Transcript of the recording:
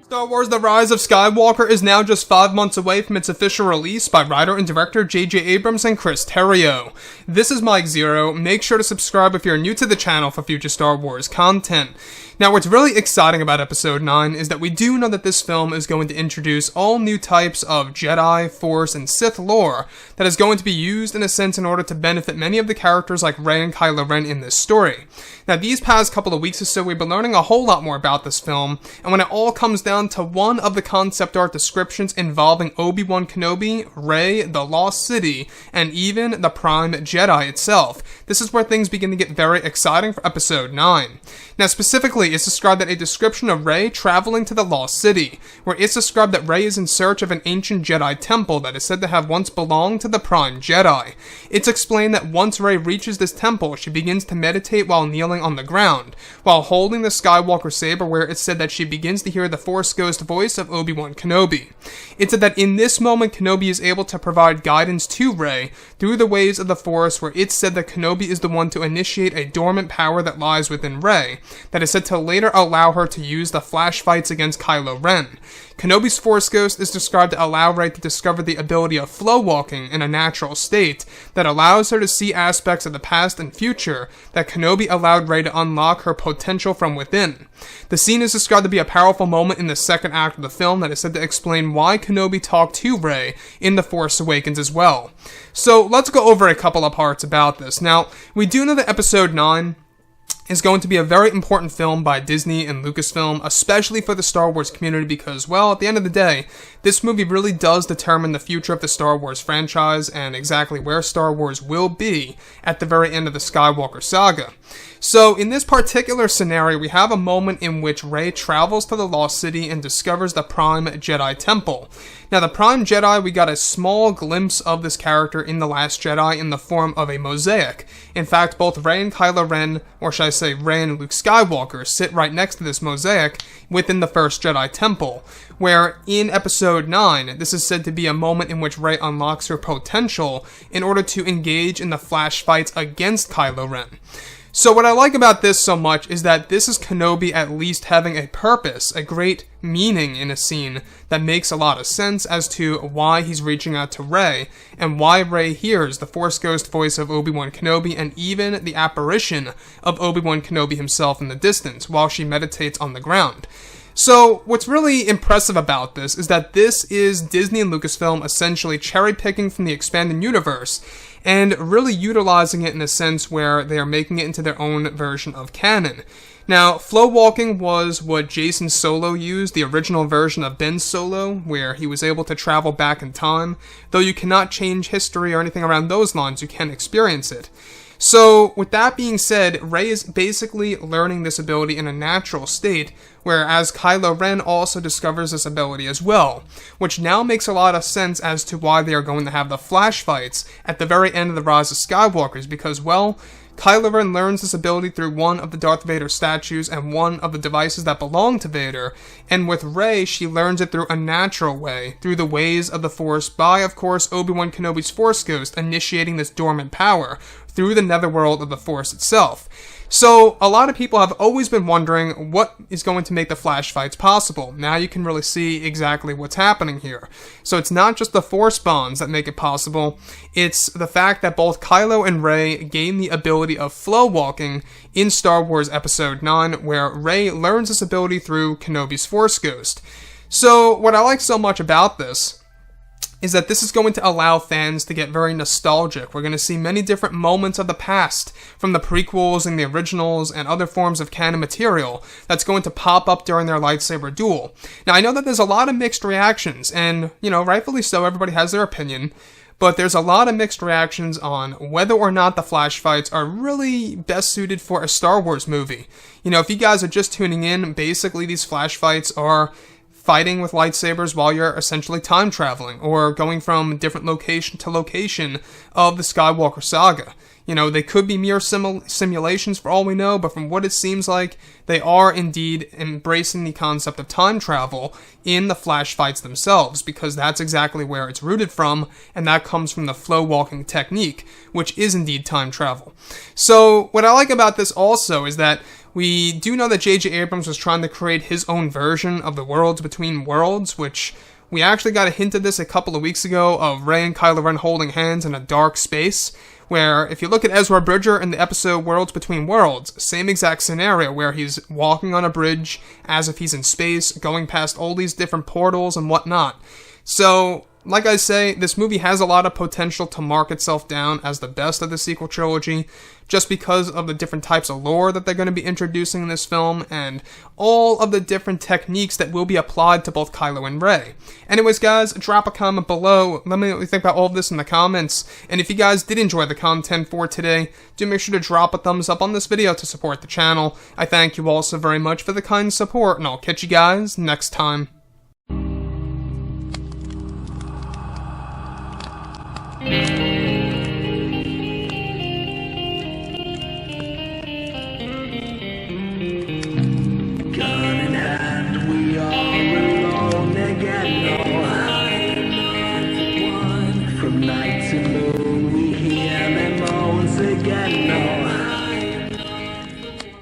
Star Wars The Rise of Skywalker is now just 5 months away from its official release by writer and director J.J. Abrams and Chris Terrio. This is Mike Zero. Make sure to subscribe if you're new to the channel for future Star Wars content. Now, what's really exciting about Episode 9 is that we do know that this film is going to introduce all new types of Jedi, Force, and Sith lore that is going to be used in a sense in order to benefit many of the characters like Rey and Kylo Ren in this story. Now, these past couple of weeks or so, we've been learning a whole lot more about this film, and when it all comes down to one of the concept art descriptions involving Obi-Wan Kenobi, Rey, the Lost City, and even the Prime Jedi itself, this is where things begin to get very exciting for Episode 9. Now, specifically, it's described that a description of Rey traveling to the Lost City, where it's described that Rey is in search of an ancient Jedi temple that is said to have once belonged to the Prime Jedi. It's explained that once Rey reaches this temple, she begins to meditate while kneeling on the ground, while holding the Skywalker saber, where it's said that she begins to hear the Force Ghost voice of Obi-Wan Kenobi. It's said that in this moment, Kenobi is able to provide guidance to Rey through the ways of the Force, where it's said that Kenobi is the one to initiate a dormant power that lies within Rey, that is said to later allow her to use the flash fights against Kylo Ren. Kenobi's Force Ghost is described to allow Rey to discover the ability of flow walking in a natural state that allows her to see aspects of the past and future that Kenobi allowed Rey to unlock her potential from within. The scene is described to be a powerful moment in the second act of the film that is said to explain why Kenobi talked to Rey in The Force Awakens as well. So let's go over a couple of parts about this. Now, we do know that Episode 9 is going to be a very important film by Disney and Lucasfilm, especially for the Star Wars community because, well, at the end of the day, this movie really does determine the future of the Star Wars franchise and exactly where Star Wars will be at the very end of the Skywalker saga. So, in this particular scenario, we have a moment in which Rey travels to the Lost City and discovers the Prime Jedi Temple. Now, the Prime Jedi, we got a small glimpse of this character in The Last Jedi in the form of a mosaic. In fact, both Rey and Kylo Ren, or should I say Rey and Luke Skywalker, sit right next to this mosaic within the First Jedi Temple, where in Episode 9, this is said to be a moment in which Rey unlocks her potential in order to engage in the flash fights against Kylo Ren. So what I like about this so much is that this is Kenobi at least having a purpose, a great meaning in a scene that makes a lot of sense as to why he's reaching out to Rey, and why Rey hears the Force Ghost voice of Obi-Wan Kenobi and even the apparition of Obi-Wan Kenobi himself in the distance while she meditates on the ground. So, what's really impressive about this is that this is Disney and Lucasfilm essentially cherry-picking from the expanded universe and really utilizing it in a sense where they are making it into their own version of canon. Now, flow walking was what Jason Solo used, the original version of Ben Solo, where he was able to travel back in time. Though you cannot change history or anything around those lines, you can experience it. So, with that being said, Rey is basically learning this ability in a natural state, whereas Kylo Ren also discovers this ability as well, which now makes a lot of sense as to why they are going to have the flash fights at the very end of The Rise of Skywalkers, because, well, Kylo Ren learns this ability through one of the Darth Vader statues and one of the devices that belong to Vader, and with Rey, she learns it through a natural way, through the ways of the Force by, of course, Obi-Wan Kenobi's Force Ghost initiating this dormant power through the netherworld of the Force itself. So, a lot of people have always been wondering what is going to make the flash fights possible. Now you can really see exactly what's happening here. So it's not just the Force bonds that make it possible, it's the fact that both Kylo and Rey gain the ability of flow walking in Star Wars Episode 9, where Rey learns this ability through Kenobi's Force Ghost. So, what I like so much about this is that this is going to allow fans to get very nostalgic. We're going to see many different moments of the past from the prequels and the originals and other forms of canon material that's going to pop up during their lightsaber duel. Now, I know that there's a lot of mixed reactions, and, you know, rightfully so, everybody has their opinion, but there's a lot of mixed reactions on whether or not the flash fights are really best suited for a Star Wars movie. You know, if you guys are just tuning in, basically these flash fights are fighting with lightsabers while you're essentially time traveling, or going from different location to location of the Skywalker saga. You know, they could be mere simulations for all we know, but from what it seems like, they are indeed embracing the concept of time travel in the flash fights themselves, because that's exactly where it's rooted from, and that comes from the flow walking technique, which is indeed time travel. So, what I like about this also is that we do know that J.J. Abrams was trying to create his own version of the Worlds Between Worlds, which we actually got a hint of this a couple of weeks ago of Rey and Kylo Ren holding hands in a dark space, where if you look at Ezra Bridger in the episode Worlds Between Worlds, same exact scenario where he's walking on a bridge as if he's in space, going past all these different portals and whatnot. So, like I say, this movie has a lot of potential to mark itself down as the best of the sequel trilogy, just because of the different types of lore that they're going to be introducing in this film, and all of the different techniques that will be applied to both Kylo and Rey. Anyways, guys, drop a comment below. Let me know what you think about all of this in the comments. And if you guys did enjoy the content for today, do make sure to drop a thumbs up on this video to support the channel. I thank you all so very much for the kind support, and I'll catch you guys next time.